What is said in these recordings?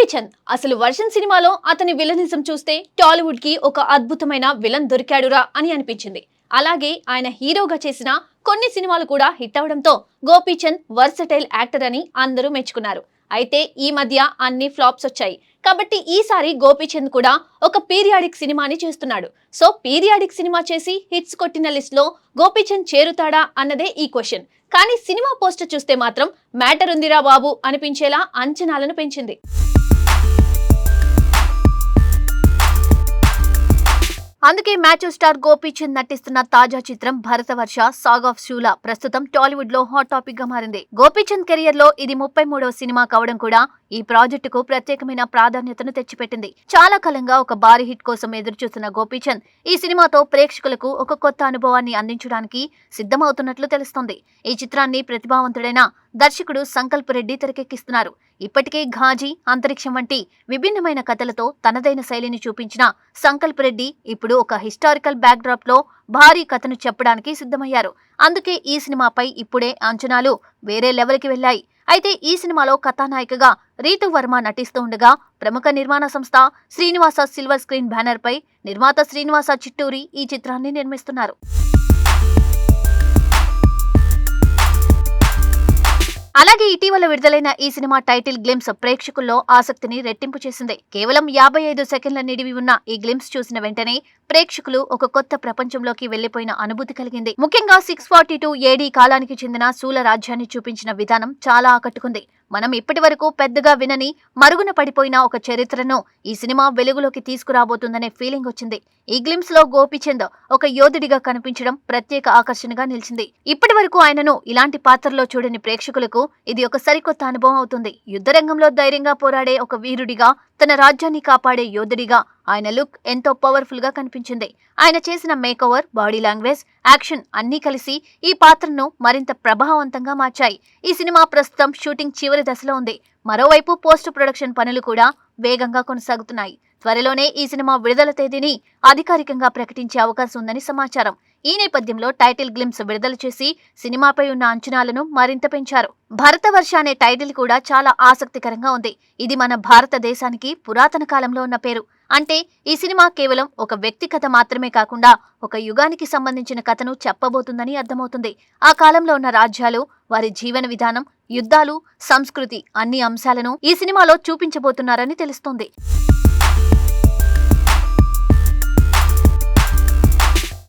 గోపీచంద్ అసలు వర్షన్ సినిమాలో అతని విలనిజం చూస్తే టాలీవుడ్ కి ఒక అద్భుతమైన విలన్ దొరికాడురా అని అనిపించింది. అలాగే ఆయన హీరోగా చేసిన కొన్ని సినిమాలు కూడా హిట్ అవడంతో గోపీచంద్ వర్సటైల్ యాక్టర్ అని అందరూ మెచ్చుకున్నారు. అయితే ఈ మధ్య అన్ని ఫ్లాప్స్ వచ్చాయి. కాబట్టి ఈసారి గోపీచంద్ కూడా ఒక పీరియాడిక్ సినిమాని చేస్తున్నాడు. సో పీరియాడిక్ సినిమా చేసి హిట్స్ కొట్టిన లిస్ట్ లో గోపీచంద్ చేరుతాడా అన్నదే ఈ క్వశ్చన్. కానీ సినిమా పోస్టర్ చూస్తే మాత్రం మ్యాటర్ ఉందిరా బాబు అనిపించేలా అంచనాలను పెంచింది. అందుకే మ్యాచ్ స్టార్ గోపీచంద్ నటిస్తున్న తాజా చిత్రం భరతవర్ష సాగ్ ఆఫ్ శూల ప్రస్తుతం టాలీవుడ్ లో హాట్ టాపిక్ గా మారింది. గోపీచంద్ కెరియర్ లో ఇది 33వ సినిమా కావడం కూడా ఈ ప్రాజెక్టుకు ప్రత్యేకమైన ప్రాధాన్యతను తెచ్చిపెట్టింది. చాలా కాలంగా ఒక భారీ హిట్ కోసం ఎదురుచూస్తున్న గోపీచంద్ ఈ సినిమాతో ప్రేక్షకులకు ఒక కొత్త అనుభవాన్ని అందించడానికి సిద్ధమవుతున్నట్లు తెలుస్తోంది. ఈ చిత్రాన్ని ప్రతిభావంతుడైన దర్శకుడు సంకల్ప్ రెడ్డి తెరకెక్కిస్తున్నారు. ఇప్పటికే ఘాజీ, అంతరిక్షం వంటి విభిన్నమైన కథలతో తనదైన శైలిని చూపించిన సంకల్ప్ రెడ్డి ఇప్పుడు ఒక హిస్టారికల్ బ్యాక్ డ్రాప్ లో భారీ కథను చెప్పడానికి సిద్ధమయ్యారు. అందుకే ఈ సినిమాపై ఇప్పుడే అంచనాలు వేరే లెవెల్కి వెళ్లాయి. అయితే ఈ సినిమాలో కథానాయికగా రీతు వర్మ నటిస్తూ ఉండగా ప్రముఖ నిర్మాణ సంస్థ శ్రీనివాస సిల్వర్ స్క్రీన్ బ్యానర్ పై నిర్మాత శ్రీనివాస చిట్టూరి ఈ చిత్రాన్ని నిర్మిస్తున్నారు. అలాగే ఇటీవల విడుదలైన ఈ సినిమా టైటిల్ గ్లిమ్స్ ప్రేక్షకుల్లో ఆసక్తిని రెట్టింపు చేసింది. కేవలం 55 సెకండ్ల నిడివి ఉన్న ఈ గ్లిమ్స్ చూసిన వెంటనే ప్రేక్షకులు ఒక కొత్త ప్రపంచంలోకి వెళ్లిపోయిన అనుభూతి కలిగింది. ముఖ్యంగా 642 AD కాలానికి చెందిన శూల రాజ్యాన్ని చూపించిన విధానం చాలా ఆకట్టుకుంది. మనం ఇప్పటి వరకు పెద్దగా వినని, మరుగున పడిపోయిన ఒక చరిత్రను ఈ సినిమా వెలుగులోకి తీసుకురాబోతుందనే ఫీలింగ్ వచ్చింది. ఈ గ్లిమ్స్ లో గోపీచంద్ ఒక యోధుడిగా కనిపించడం ప్రత్యేక ఆకర్షణగా నిలిచింది. ఇప్పటి వరకు ఆయనను ఇలాంటి పాత్రలో చూడని ప్రేక్షకులకు ఇది ఒక సరికొత్త అనుభవం అవుతుంది. యుద్ధరంగంలో ధైర్యంగా పోరాడే ఒక వీరుడిగా, తన రాజ్యాన్ని కాపాడే యోధుడిగా ఆయన లుక్ ఎంతో పవర్ఫుల్ గా కనిపించింది. ఆయన చేసిన మేకోవర్, బాడీ లాంగ్వేజ్, యాక్షన్ అన్నీ కలిసి ఈ పాత్రను మరింత ప్రభావవంతంగా మార్చాయి. ఈ సినిమా ప్రస్తుతం షూటింగ్ చివరి దశలో ఉంది. మరోవైపు పోస్ట్ ప్రొడక్షన్ పనులు కూడా వేగంగా కొనసాగుతున్నాయి. త్వరలోనే ఈ సినిమా విడుదల తేదీని అధికారికంగా ప్రకటించే అవకాశం ఉందని సమాచారం. ఈ నేపథ్యంలో టైటిల్ గ్లిమ్స్ విడుదల చేసి సినిమాపై ఉన్న అంచనాలను మరింత పెంచారు. భరతవర్ష అనే టైటిల్ కూడా చాలా ఆసక్తికరంగా ఉంది. ఇది మన భారతదేశానికి పురాతన కాలంలో ఉన్న పేరు. అంటే ఈ సినిమా కేవలం ఒక వ్యక్తి కథ మాత్రమే కాకుండా ఒక యుగానికి సంబంధించిన కథను చెప్పబోతుందని అర్థమవుతుంది. ఆ కాలంలో ఉన్న రాజ్యాలు, వారి జీవన విధానం, యుద్ధాలు, సంస్కృతి అన్ని అంశాలను ఈ సినిమాలో చూపించబోతున్నారని తెలుస్తోంది.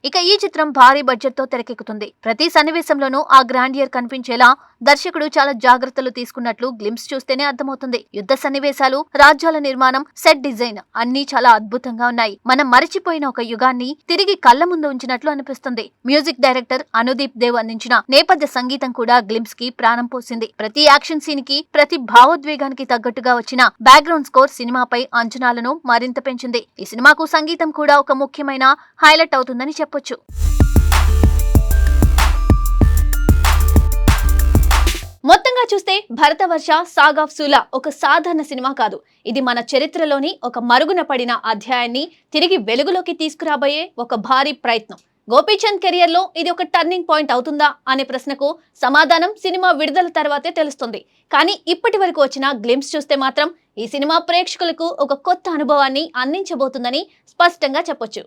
ఇక ఈ చిత్రం భారీ బడ్జెట్ తో తెరకెక్కుతుంది. ప్రతి సన్నివేశంలోనూ ఆ గ్రాండియర్ కనిపించేలా దర్శకుడు చాలా జాగ్రత్తలు తీసుకున్నట్లు గ్లిమ్స్ చూస్తేనే అర్థమవుతుంది. యుద్ధ సన్నివేశాలు, రాజ్యాల నిర్మాణం, సెట్ డిజైన్ అన్నీ చాలా అద్భుతంగా ఉన్నాయి. మనం మరిచిపోయిన ఒక యుగాన్ని తిరిగి కళ్ల ముందు ఉంచినట్లు అనిపిస్తుంది. మ్యూజిక్ డైరెక్టర్ అనుదీప్ దేవ్ అందించిన నేపథ్య సంగీతం కూడా గ్లిమ్స్ కి ప్రాణం పోసింది. ప్రతి యాక్షన్ సీన్ కి, ప్రతి భావోద్వేగానికి తగ్గట్టుగా వచ్చిన బ్యాక్గ్రౌండ్ స్కోర్ సినిమాపై అంచనాలను మరింత పెంచింది. ఈ సినిమాకు సంగీతం కూడా ఒక ముఖ్యమైన హైలైట్ అవుతుందని చెప్పొచ్చు. మొత్తంగా చూస్తే భరతవర్ష సాగ్ ఆఫ్ శూల ఒక సాధారణ సినిమా కాదు. ఇది మన చరిత్రలోని ఒక మరుగున పడిన అధ్యాయాన్ని తిరిగి వెలుగులోకి తీసుకురాబోయే ఒక భారీ ప్రయత్నం. గోపీచంద్ కెరియర్ లో ఇది ఒక టర్నింగ్ పాయింట్ అవుతుందా అనే ప్రశ్నకు సమాధానం సినిమా విడుదల తర్వాతే తెలుస్తుంది. కానీ ఇప్పటి వరకు వచ్చిన గ్లిమ్స్ చూస్తే మాత్రం ఈ సినిమా ప్రేక్షకులకు ఒక కొత్త అనుభవాన్ని అందించబోతుందని స్పష్టంగా చెప్పొచ్చు.